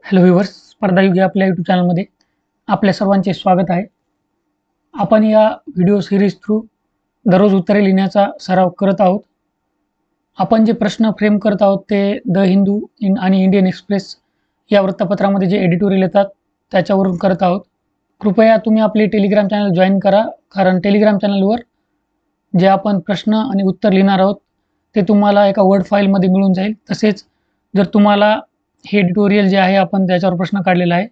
Hello viewers, स्पर्धायुगी आपल्या YouTube चॅनलमध्ये आपल्या सर्वांचे स्वागत आहे. आपण या व्हिडिओ सिरीज थ्रू दररोज उत्तरे लिहिण्याचा सराव करत आहोत. आपण जे प्रश्न फ्रेम करत आहोत ते द हिंदू आणि इंडियन एक्सप्रेस या वृत्तपत्रामध्ये जे एडिटोरियल येतात त्याच्यावरून करत आहोत. कृपया तुम्ही आपले टेलिग्राम चॅनल जॉईन करा, कारण टेलिग्राम चॅनलवर जे आपण प्रश्न आणि उत्तर लिहिणार आहोत ते तुम्हाला एका वर्ड फाईलमध्ये मिळून जाईल. तसेच जर तुम्हाला हे एडिटोरियल जे आहे आपण त्याच्यावर प्रश्न काढलेला आहे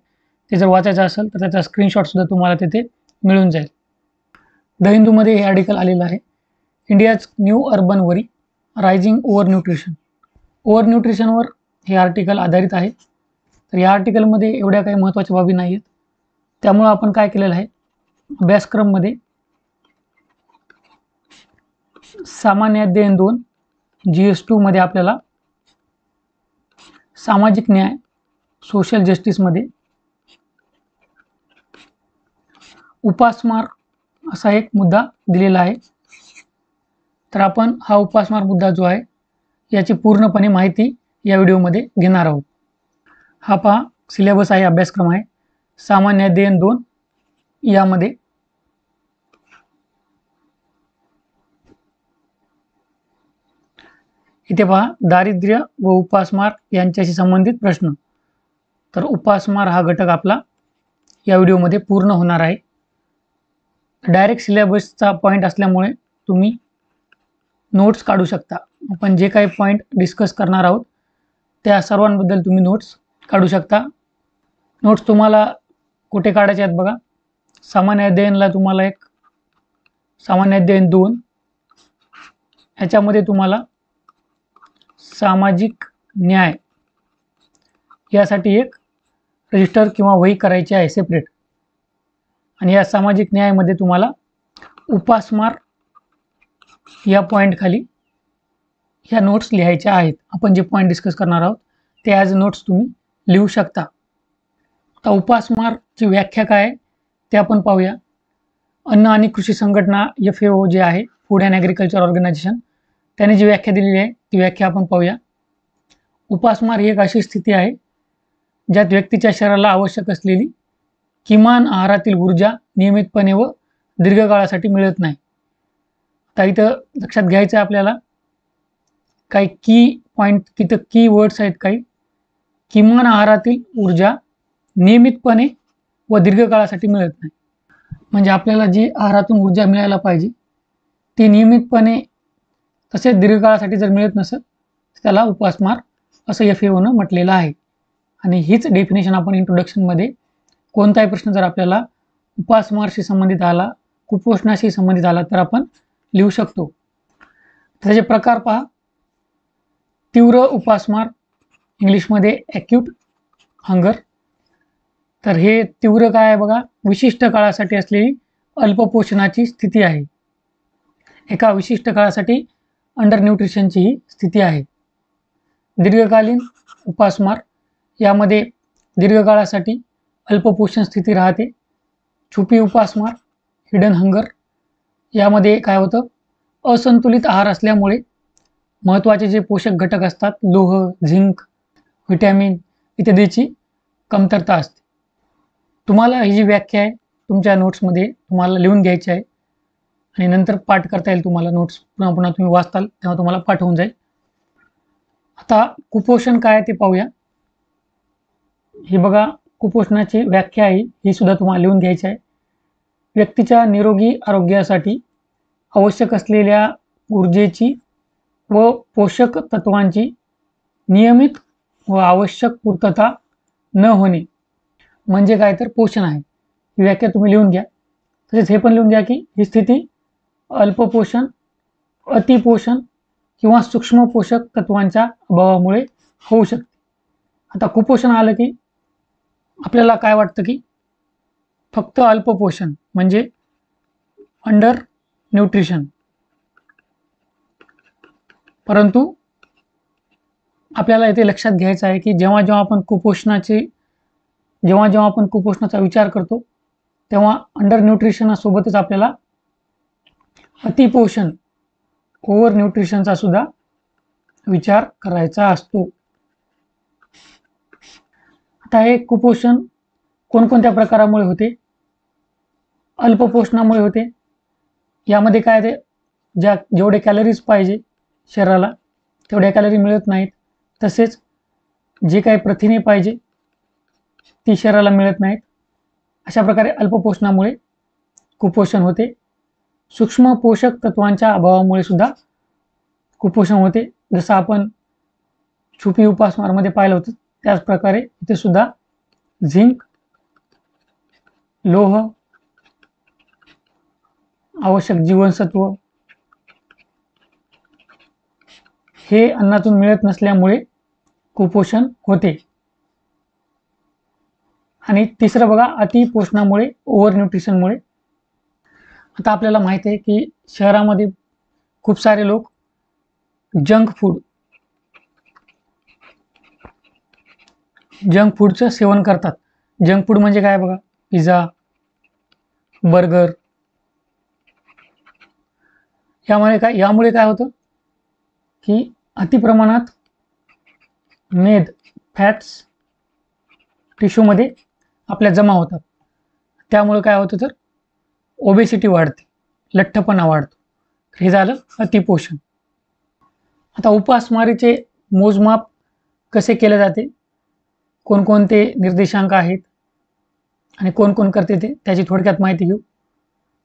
ते जर वाचायचं असेल तर त्याचा स्क्रीनशॉटसुद्धा तुम्हाला तिथे मिळून जाईल. द हिंदूमध्ये हे आर्टिकल आलेलं आहे, इंडियाज न्यू अर्बन वरी रायझिंग ओव्हर न्यूट्रिशन. ओव्हर न्यूट्रिशनवर हे आर्टिकल आधारित आहे. तर या आर्टिकलमध्ये एवढ्या काही महत्त्वाच्या बाबी नाही आहेत. त्यामुळं आपण काय केलेलं आहे, अभ्यासक्रममध्ये सामान्य अध्ययन 2 GS2 मध्ये आपल्याला सामाजिक न्याय सोशल जस्टिसमध्ये उपासमार असा एक मुद्दा दिलेला आहे. तर आपण हा उपासमार मुद्दा जो आहे याची पूर्णपणे माहिती या व्हिडिओमध्ये घेणार आहोत. हा पहा सिलेबस आहे, अभ्यासक्रम आहे सामान्य अध्ययन 2 यामध्ये इथे पहा दारिद्र्य व उपासमार यांच्याशी संबंधित प्रश्न. तर उपासमार हा घटक आपला या व्हिडिओमध्ये पूर्ण होणार आहे. डायरेक्ट सिलेबसचा पॉईंट असल्यामुळे तुम्ही नोट्स काढू शकता. आपण जे काही पॉईंट डिस्कस करणार आहोत त्या सर्वांबद्दल तुम्ही नोट्स काढू शकता. नोट्स तुम्हाला कुठे काढायचे आहेत बघा, सामान्य अध्ययनला तुम्हाला एक सामान्य अध्ययन 2 ह्याच्यामध्ये तुम्हाला सामाजिक न्याय यासाठी एक रजिस्टर किंवा वही करायची आहे सेपरेट. आणि या सामाजिक न्यायामध्ये तुम्हाला उपासमार या पॉईंट खाली ह्या नोट्स लिहायच्या आहेत. आपण जे पॉईंट डिस्कस करणार आहोत ते ॲज नोट्स तुम्ही लिहू शकता. आता उपासमारची व्याख्या काय आहे ते आपण पाहूया. अन्न आणि कृषी संघटना FAO जे आहे, फूड अँड ॲग्रिकल्चर ऑर्गनायझेशन, त्याने जी व्याख्या दिलेली आहे ती व्याख्या आपण पाहूया. उपासमार ही एक अशी स्थिती आहे ज्यात व्यक्तीच्या शरीराला आवश्यक असलेली किमान आहारातील ऊर्जा नियमितपणे व दीर्घकाळासाठी मिळत नाही. तर इथं लक्षात घ्यायचं आहे आपल्याला काही की पॉईंट, तिथं की वर्ड्स आहेत काही. किमान आहारातील ऊर्जा नियमितपणे व दीर्घकाळासाठी मिळत नाही. म्हणजे आपल्याला जी आहारातून ऊर्जा मिळायला पाहिजे ती नियमितपणे तसेच दीर्घकाळासाठी जर मिळत नसेल तर त्याला उपासमार असं FAOनं म्हटलेलं आहे. आणि हीच डेफिनेशन आपण इंट्रोडक्शनमध्ये कोणताही प्रश्न जर आपल्याला उपासमारशी संबंधित आला, कुपोषणाशी संबंधित आला तर आपण लिहू शकतो. त्याचे प्रकार पहा. तीव्र उपासमार, इंग्लिशमध्ये ॲक्यूट हंगर. तर हे तीव्र काय आहे बघा, विशिष्ट काळासाठी असलेली अल्पपोषणाची स्थिती आहे. एका विशिष्ट काळासाठी अंडर न्यूट्रिशनची ही स्थिती आहे. दीर्घकालीन उपासमार, यामध्ये दीर्घकाळासाठी अल्पपोषण स्थिती राहते. छुपी उपासमार, हिडन हंगर, यामध्ये काय होतं, असंतुलित आहार असल्यामुळे महत्त्वाचे जे पोषक घटक असतात, लोह, झिंक, व्हिटॅमिन इत्यादीची कमतरता असते. तुम्हाला ही जी व्याख्या आहे तुमच्या नोट्समध्ये तुम्हाला लिहून घ्यायची आहे आणि नंतर पाठ करता येईल तुम्हाला. नोट्स पुन्हा पुन्हा तुम्ही वाचताल तेव्हा तुम्हाला पाठ होऊन जाईल. आता कुपोषण काय आहे ते पाहूया. ही बघा कुपोषणाची व्याख्या आहे, ही सुद्धा तुम्हाला लिहून घ्यायची आहे. व्यक्तीच्या निरोगी आरोग्यासाठी आवश्यक असलेल्या ऊर्जेची व पोषक तत्वांची नियमित व आवश्यक पूर्तता न होणे म्हणजे काय, तर पोषण आहे. ही व्याख्या तुम्ही लिहून घ्या. तसेच हे पण लिहून घ्या की ही स्थिती अल्पपोषण, अतिपोषण किंवा सूक्ष्म पोषक तत्वांच्या अभावामुळे होऊ शकते. आता कुपोषण आलं की आपल्याला काय वाटतं की फक्त अल्पपोषण म्हणजे अंडर न्यूट्रिशन, परंतु आपल्याला इथे लक्षात घ्यायचं आहे की जेव्हा जेव्हा आपण कुपोषणाचा विचार करतो तेव्हा अंडर न्यूट्रिशनसोबतच आपल्याला अतिपोषण, ओव्हर न्यूट्रिशनचा सुद्धा विचार करायचा असतो. आता हे कुपोषण कोणकोणत्या प्रकारामुळे होते? अल्पपोषणामुळे होते. यामध्ये काय ते जेवढे कॅलरीज पाहिजे शरीराला तेवढ्या कॅलरी मिळत नाहीत. तसेच जे काही प्रथिने पाहिजे ती शरीराला मिळत नाहीत. अशा प्रकारे अल्पपोषणामुळे कुपोषण होते. सूक्ष्म पोषक तत्वांच्या अभावामुळे सुद्धा कुपोषण होते. जसं आपण छुपी उपासमारमध्ये पाहिलं होतं त्याच प्रकारे इथे सुद्धा झिंक, लोह, आवश्यक जीवनसत्व हे अन्नातून मिळत नसल्यामुळे कुपोषण होते. आणि तिसरं बघा, अतिपोषणामुळे, ओव्हर न्यूट्रिशनमुळे. आता आपल्याला माहिती आहे की शहरामध्ये खूप सारे लोक जंक फूडचं सेवन करतात. जंक फूड म्हणजे काय बघा, पिझ्झा, बर्गर. यामुळे काय होतं की अतिप्रमाणात मेद, फॅट्स टिश्यूमध्ये आपल्या जमा होतात. त्यामुळे काय होतं तर ओबेसिटी वाढते, लठ्ठपणा वाढतो. हे झालं अतिपोषण. आता उपासमारीचे मोजमाप कसे केले जाते, कोणकोणते निर्देशांक आहेत आणि कोण कोण करते ते त्याची थोडक्यात माहिती घेऊ.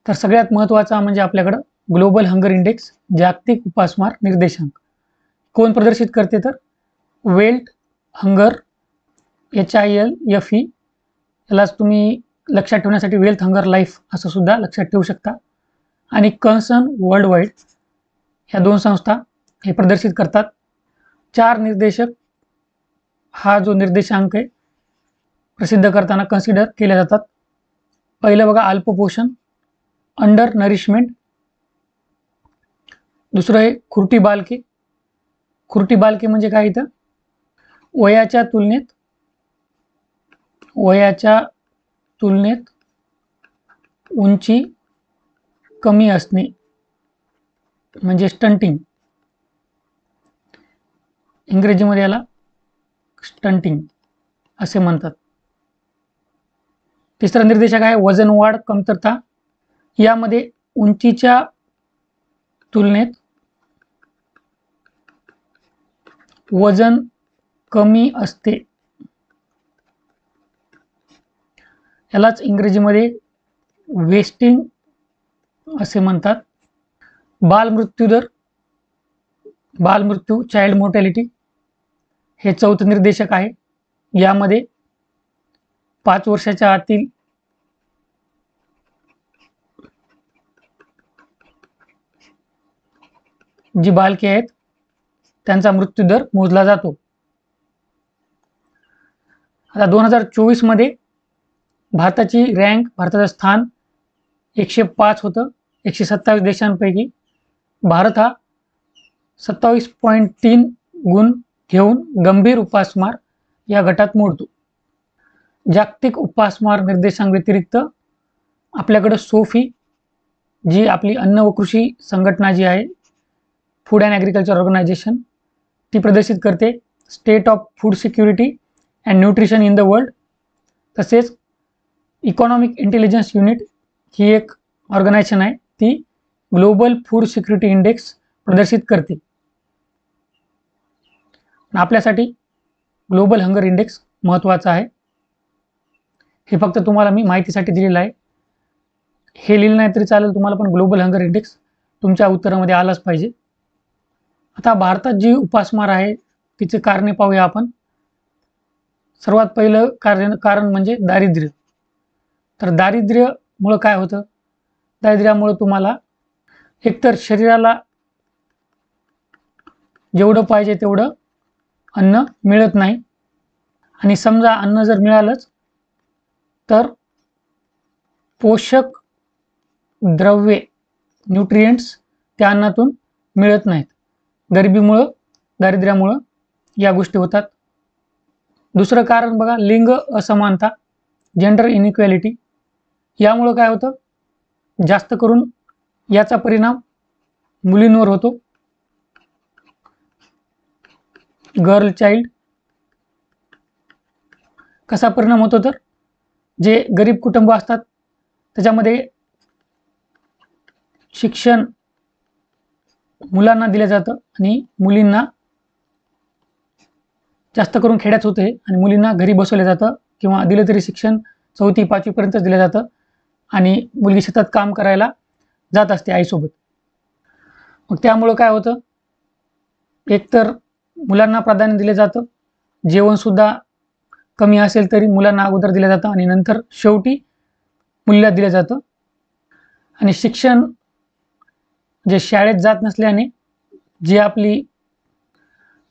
तर सगळ्यात महत्त्वाचा म्हणजे आपल्याकडं ग्लोबल हंगर इंडेक्स, जागतिक उपासमार निर्देशांक. कोण प्रदर्शित करते तर वेल्ट हंगर, HILFE. यालाच तुम्ही लक्षात ठेवण्यासाठी वेल्थ हंगर लाईफ असं सुद्धा लक्षात ठेवू शकता. आणि कन्सर्न वर्ल्ड वाईड ह्या 2 संस्था हे प्रदर्शित करतात. 4 निर्देशक हा जो निर्देशांक आहे प्रसिद्ध करताना कन्सिडर केले जातात. पहिलं बघा अल्पपोषण, अंडर नरिशमेंट. दुसरं आहे खुरटी बालके. खुरटी बालके म्हणजे काय, इथं वयाच्या तुलनेत उंची कमी असणे म्हणजे स्टंटिंग. इंग्रजीमध्ये याला स्टंटिंग असे म्हणतात. तिसरा निर्देशक आहे वजन वाढ, कमतरता. यामध्ये उंचीच्या तुलनेत वजन कमी असते. यालाच इंग्रजीमध्ये वेस्टिंग असे म्हणतात. बालमृत्यू, चाइल्ड मोर्टॅलिटी हे 4थं निर्देशक आहे. यामध्ये 5 वर्षाच्या आतील जी बालके आहेत त्यांचा मृत्यूदर मोजला जातो. आता 2024 मध्ये भारताचं स्थान 105 होतं. 127 देशांपैकी भारत हा 27.3 गुण घेऊन गंभीर उपासमार या गटात मोडतो. जागतिक उपासमार निर्देशांक व्यतिरिक्त आपल्याकडे सोफी, जी आपली अन्न व कृषी संघटना जी आहे, फूड अँड ॲग्रिकल्चर ऑर्गनायझेशन, ती प्रदर्शित करते state of food security and nutrition in the world. तसेच इकॉनॉमिक इंटेलिजन्स युनिट ही एक ऑर्गनायझेशन आहे, ती ग्लोबल फूड सिक्युरिटी इंडेक्स प्रदर्शित करते. आपल्यासाठी ग्लोबल हंगर इंडेक्स महत्त्वाचा आहे. हे फक्त तुम्हाला मी माहितीसाठी दिलेलं आहे. हे लिहिलं नाही तरी चालेल, तुम्हाला पण ग्लोबल हंगर इंडेक्स तुमच्या उत्तरामध्ये आलाच पाहिजे. आता भारतात जी उपासमार आहे तिचे कारणे पाहूया आपण. सर्वात पहिलं कारण म्हणजे दारिद्र्य. तर दारिद्र्यामुळं काय होतं, दारिद्र्यामुळं तुम्हाला एकतर शरीराला जेवढं पाहिजे तेवढं अन्न मिळत नाही. आणि समजा अन्न जर मिळालंच तर पोषक द्रव्ये, न्यूट्रिएंट्स त्या अन्नातून मिळत नाहीत. गरिबीमुळं, दारिद्र्यामुळं या गोष्टी होतात. दुसरं कारण बघा, लिंग असमानता, जेंडर इनइक्वॅलिटी. यामुळं काय होतं, जास्त करून याचा परिणाम मुलींवर होतो. Girl child. कसा परिणाम होतो तर जे गरीब कुटुंब असतात त्याच्यामध्ये शिक्षण मुलांना दिलं जातं आणि मुलींना जास्त करून खेड्यात होते आणि मुलींना घरी बसवलं जातं किंवा दिलं तरी शिक्षण 4थी 5वी पर्यंतच दिलं जातं आणि मुलगी शेतात काम करायला जात असते आईसोबत. मग त्यामुळं काय होतं, एकतर मुलांना प्राधान्य दिलं जातं, जेवणसुद्धा कमी असेल तरी मुलांना अगोदर दिलं जातं आणि नंतर शेवटी मुलीला दिलं जातं. आणि शिक्षण जे शाळेत जात नसल्याने जी आपली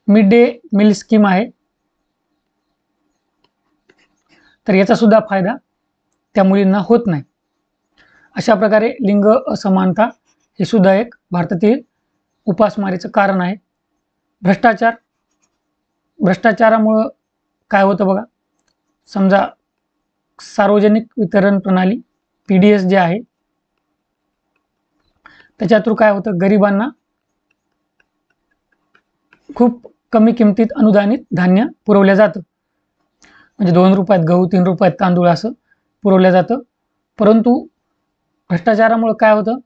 मिड डे मील स्कीम आहे तर याचा सुद्धा फायदा त्या मुलींना होत नाही. अशा प्रकारे लिंग असमानता हे सुद्धा एक भारतातील उपासमारीचं कारण आहे. भ्रष्टाचारामुळं काय होतं बघा, समजा सार्वजनिक वितरण प्रणाली PDS जे आहे त्याच्या थ्रू काय होतं, गरिबांना खूप कमी किमतीत अनुदानित धान्य पुरवलं जातं. म्हणजे 2 रुपयात गहू, 3 रुपयात तांदूळ असं पुरवलं जातं. परंतु भ्रष्टाचारामुळे काय होतं,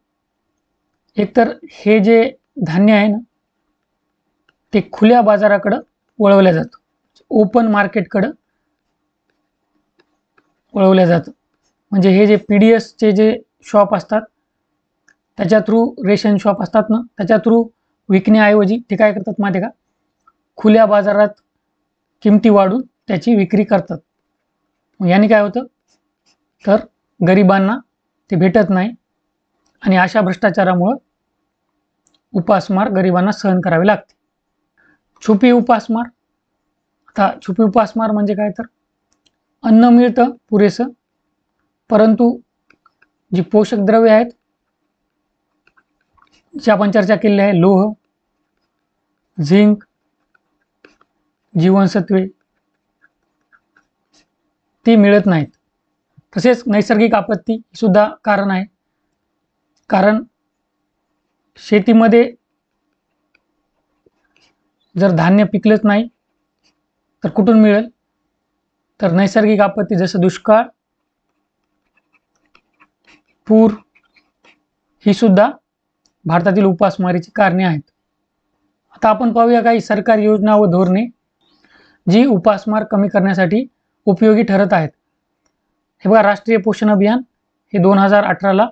एकतर हे जे धान्य आहे ना ते खुल्या बाजाराकडं वळवलं जातं, ओपन मार्केटकडं वळवलं जातं. म्हणजे हे जे PDSचे जे शॉप असतात त्याच्या थ्रू, रेशन शॉप असतात ना त्याच्या थ्रू विकण्याऐवजी ते काय करतात माहिती आहे का, खुल्या बाजारात किमती वाढून त्याची विक्री करतात. मग याने काय होतं तर गरिबांना ते भेटत नाही आणि अशा भ्रष्टाचारामुळं उपासमार गरिबांना सहन करावी लागते. छुपी उपासमार. आता छुपी उपासमार म्हणजे काय तर अन्न मिळतं पुरेसं परंतु जी पोषक द्रव्ये आहेत जी आपण चर्चा केली आहे, लोह, झिंक, जीवनसत्वे ती मिळत नाहीत. तसेच नैसर्गिक आपत्ती सुद्धा कारण आहे. कारण शेतीमध्ये जर धान्य पिकलंच नाही तर कुठून मिळेल, तर नैसर्गिक आपत्ती जसं दुष्काळ, पूर ही सुद्धा भारतातील उपासमारीची कारणे आहेत. आता आपण पाहूया काही सरकारी योजना व धोरणे जी उपासमार कमी करण्यासाठी उपयोगी ठरत आहेत. हे बघा, राष्ट्रीय पोषण अभियान हे 2018ला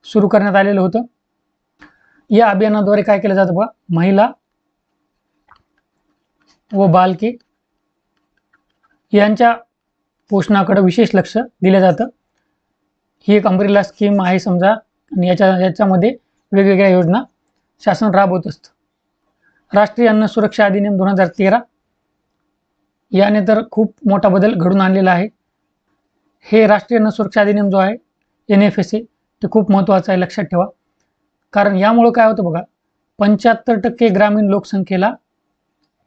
सुरू करण्यात आलेलं होतं. या अभियानाद्वारे काय केलं जातं बघा, महिला व बालके यांच्या पोषणाकडे विशेष लक्ष दिलं जातं. ही एक अम्ब्रेला स्कीम आहे समजा आणि याच्यामध्ये वेगवेगळ्या योजना शासन राबवत असतं. राष्ट्रीय अन्न सुरक्षा अधिनियम 2013 याने तर खूप मोठा बदल घडून आणलेला आहे. हे राष्ट्रीय अन्न सुरक्षा अधिनियम जो आहे NFSA ते खूप महत्त्वाचं आहे, लक्षात ठेवा. कारण यामुळं काय होतं बघा, 75% ग्रामीण लोकसंख्येला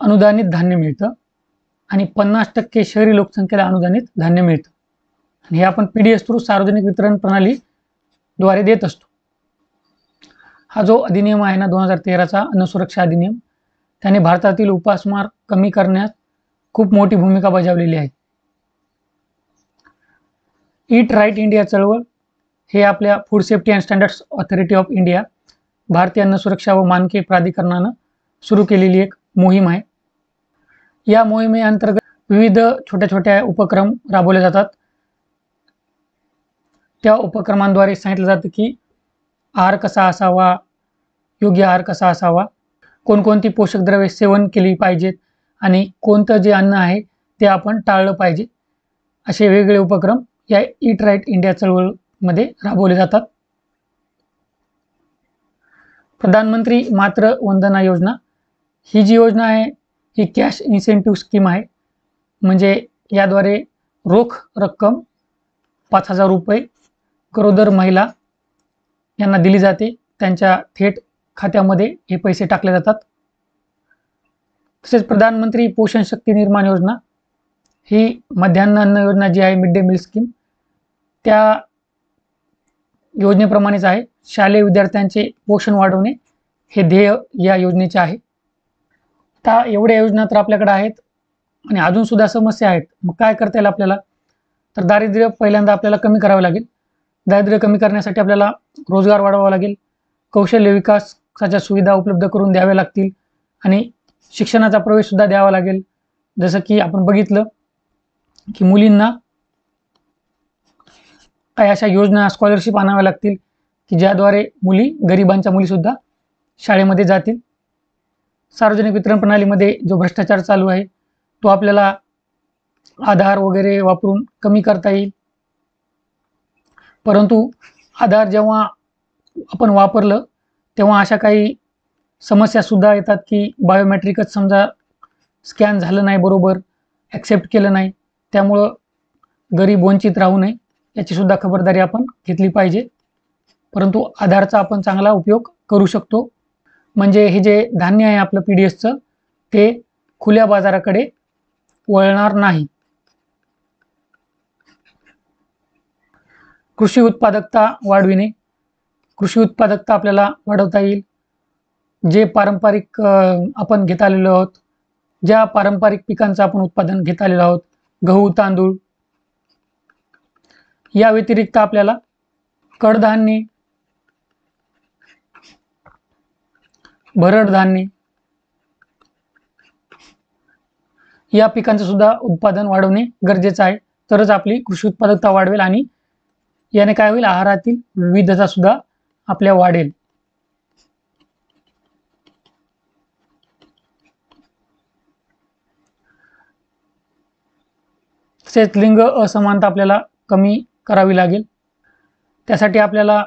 अनुदानित धान्य मिळतं आणि 50% शहरी लोकसंख्येला अनुदानित धान्य मिळतं. आणि हे आपण PDS थ्रू सार्वजनिक वितरण प्रणालीद्वारे देत असतो. हा जो अधिनियम आहे ना 2013चा अन्न सुरक्षा अधिनियम, त्याने भारतातील उपासमार कमी करण्यात खूप मोठी भूमिका बजावलेली आहे. ईट राईट इंडिया चळवळ हे आपल्या food safety and standards authority of India, भारतीय अन्न सुरक्षा व मानके प्राधिकरणानं सुरू केलेली एक मोहीम आहे. या मोहिमेअंतर्गत विविध छोट्या छोट्या उपक्रम राबवले जातात. त्या उपक्रमांद्वारे सांगितलं जातं की आहार कसा असावा, योग्य आहार कसा असावा, कोणकोणती पोषक द्रव्ये सेवन केली पाहिजेत आणि कोणतं जे अन्न आहे ते आपण टाळलं पाहिजे. असे वेगवेगळे उपक्रम या ईट राईट इंडिया चळवळीमध्ये राबवले जातात. प्रधानमंत्री मातृ वंदना योजना ही जी योजना आहे ही कॅश इन्सेंटिव्ह स्कीम आहे. म्हणजे याद्वारे रोख रक्कम 5,000 रुपये गरोदर महिला यांना दिली जाते. त्यांच्या थेट खात्यामध्ये हे पैसे टाकले जातात. तसेच प्रधानमंत्री पोषण शक्ती निर्माण योजना ही मध्यान्ह अन्न योजना जी आहे, मिड डे मील स्कीम, त्या योजनेप्रमाणेच आहे. शालेय विद्यार्थ्यांचे पोषण वाढवणे हे ध्येय या योजनेचे आहे. आता एवढ्या योजना तर आपल्याकडे आहेत. आणि अजूनसुद्धा समस्या आहेत, मग काय करता येईल आपल्याला? तर दारिद्र्य पहिल्यांदा आपल्याला कमी करावं लागेल. दारिद्र्य कमी करण्यासाठी आपल्याला रोजगार वाढवावा लागेल, कौशल्य विकासाच्या सुविधा उपलब्ध करून द्याव्या लागतील आणि शिक्षणाचा प्रवेशसुद्धा द्यावा लागेल. जसं की आपण बघितलं की मुलींना काही अशा योजना, स्कॉलरशिप आणाव्या लागतील की ज्याद्वारे गरिबांच्या मुलीसुद्धा शाळेमध्ये जातील. सार्वजनिक वितरण प्रणालीमध्ये जो भ्रष्टाचार चालू आहे तो आपल्याला आधार वगैरे वापरून कमी करता येईल. परंतु आधार जेव्हा आपण वापरलं तेव्हा अशा काही समस्यासुद्धा येतात की बायोमेट्रिकच समजा स्कॅन झालं नाही, बरोबर ॲक्सेप्ट केलं नाही, त्यामुळं गरीब वंचित राहू नये याचीसुद्धा खबरदारी आपण घेतली पाहिजे. परंतु आधारचा आपण चांगला उपयोग करू शकतो, म्हणजे हे जे धान्य आहे आपलं PDSचं ते खुल्या बाजाराकडे वळणार नाही. कृषी उत्पादकता वाढविणे. कृषी उत्पादकता आपल्याला वाढवता येईल. जे पारंपरिक आपण घेत आलेलो आहोत, ज्या पारंपरिक पिकांचं आपण उत्पादन घेत आलेलो आहोत, गहू, तांदूळ, या व्यतिरिक्त आपल्याला कडधान्ये, भरड धान्य या पिकांचं सुद्धा उत्पादन वाढवणे गरजेचं आहे. तरच आपली कृषी उत्पादकता वाढवेल आणि याने काय होईल, आहारातील विविधता सुद्धा आपल्या वाढेल. तसेच लिंग असमानता आपल्याला कमी करावी लागेल. त्यासाठी आपल्याला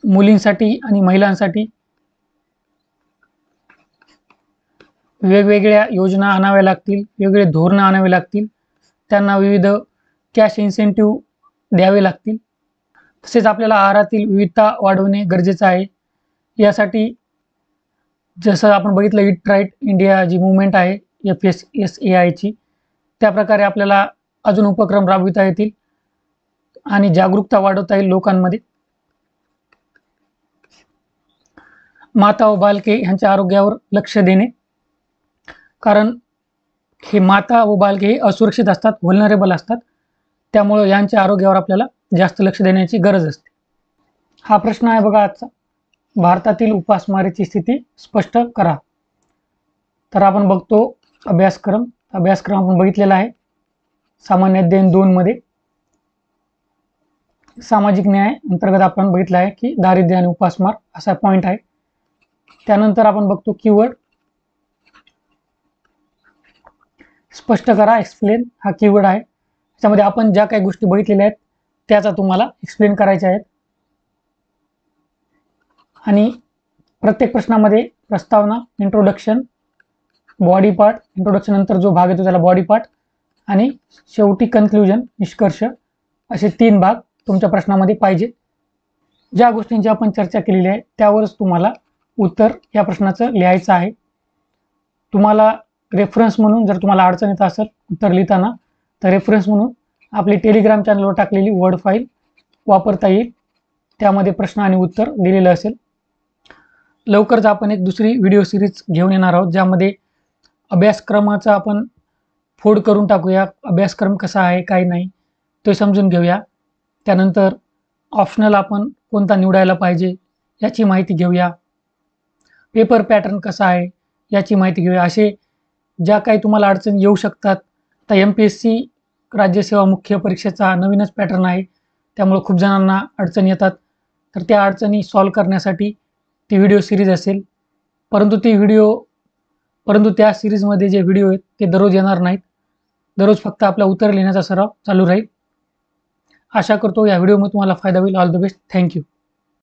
मुलींसाठी आणि महिलांसाठी वेगवेगळ्या योजना आणाव्या लागतील, वेगवेगळे धोरणं आणावे लागतील, त्यांना विविध कॅश इन्सेंटिव्ह द्यावे लागतील. तसेच आपल्याला आहारातील विविधता वाढवणे गरजेचं आहे. यासाठी जसं आपण बघितलं ईट राईट इंडिया जी मूव्हमेंट आहे FSSAIची, त्याप्रकारे आपल्याला अजून उपक्रम राबविता येतील आणि जागरूकता वाढवता येईल लोकांमध्ये. माता व बालके ह्यांच्या आरोग्यावर लक्ष देणे, कारण हे माता व बालके हे असुरक्षित असतात, व्हल्नरेबल असतात, त्यामुळं यांच्या आरोग्यावर आपल्याला जास्त लक्ष देण्याची गरज असते. हा प्रश्न आहे बघा आजचा, भारतातील उपासमारीची स्थिती स्पष्ट करा. तर आपण बघतो अभ्यासक्रम आपण बघितलेला आहे. सामान्य अध्ययन 2 मध्ये सामाजिक न्याय अंतर्गत आपण बघितलं आहे की दारिद्र्य आणि उपासमार असा पॉईंट आहे. त्यानंतर आपण बघतो कीवर्ड, स्पष्ट करा, एक्सप्लेन हा कीवर्ड आहे. त्याच्यामध्ये आपण ज्या काही गोष्टी बघितलेल्या आहेत त्याचा तुम्हाला एक्सप्लेन करायच्या आहेत. आणि प्रत्येक प्रश्नामध्ये प्रस्तावना, इंट्रोडक्शन, बॉडी पार्ट, इंट्रोडक्शन नंतर जो भाग येतो त्याला बॉडी पार्ट आणि शेवटी कन्क्लुजन, निष्कर्ष, असे 3 भाग तुमच्या प्रश्नामध्ये पाहिजे. ज्या गोष्टींची आपण चर्चा केलेली आहे त्यावरच तुम्हाला उत्तर या प्रश्नाचं लिहायचं आहे. तुम्हाला रेफरन्स म्हणून जर तुम्हाला अडचण येत असेल उत्तर लिहिताना, तर रेफरन्स म्हणून आपली टेलिग्राम चॅनलवर टाकलेली वर्ड फाईल वापरता येईल. त्यामध्ये प्रश्न आणि उत्तर दिलेलं असेल. लवकरच आपण एक दुसरी व्हिडिओ सिरीज घेऊन येणार आहोत, ज्यामध्ये अभ्यासक्रमाचा आपण फोड करून टाकूया. अभ्यासक्रम कसा आहे काय नाही ते समजून घेऊया. त्यानंतर ऑप्शनल आपण कोणता निवडायला पाहिजे याची माहिती घेऊया. पेपर पॅटर्न कसा आहे याची माहिती घेऊया. असे ज्या काही तुम्हाला अडचणी येऊ शकतात, आता MPSC राज्यसेवा मुख्य परीक्षेचा नवीनच पॅटर्न आहे, त्यामुळे खूप जणांना अडचणी येतात. तर त्या अडचणी सॉल्व्ह करण्यासाठी ती व्हिडिओ सिरीज असेल. परंतु त्या सिरीजमध्ये जे व्हिडिओ आहेत ते दररोज येणार नाहीत. दररोज फक्त आपला उत्तर लिहिण्याचा सराव चालू राहील. आशा करतो या व्हिडिओमध्ये तुम्हाला फायदा होईल. All the best. थँक्यू.